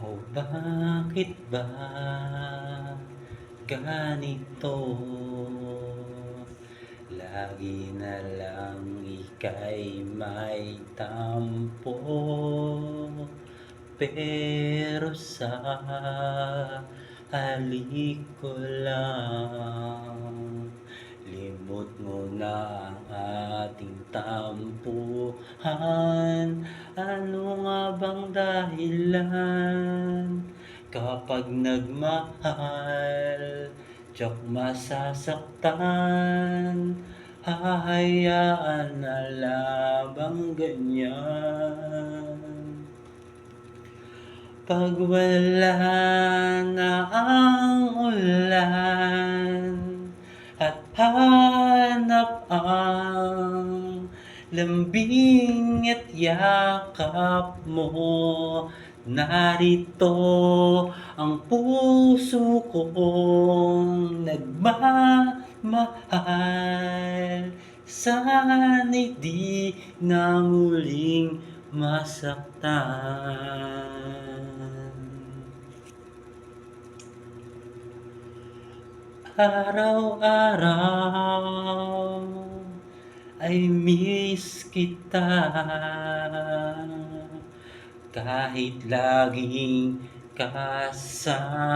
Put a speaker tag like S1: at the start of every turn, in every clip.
S1: O bakit ba ganito? Lagi na lang ika'y may tampo, pero sa halik ko lang, limot mo na ang ating tampuhan. Ano nga bang dahilan kapag nagmahal, tiyak masasaktan? Hahayaan na lamang ganyan. Pag wala na ang ulan at hanap ang lambing at yakap mo, narito ang puso kong nagmamahal. Sana'y di na muling masaktan. Araw-araw ay miss kita, kahit laging kasama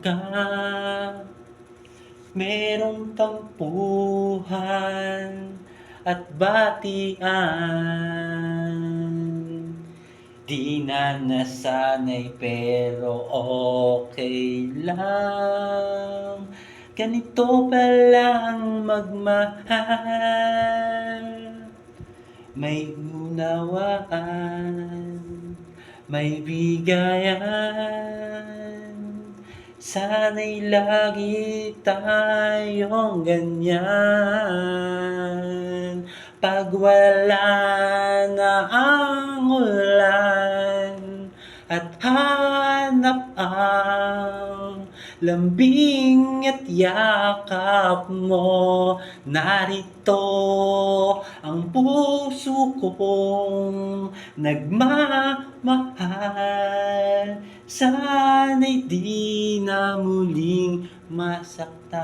S1: ka. Merong tampuhan at batian, di na nasanay pero okay lang. Ganito palang magmahal, may unawaan, may bigayan. Sana'y lagi tayong ganyan. Pag wala na ang ulan at hanap ang lambing at yakap mo, narito ang puso kong nagmamahal. Sana'y di na muling masaktan.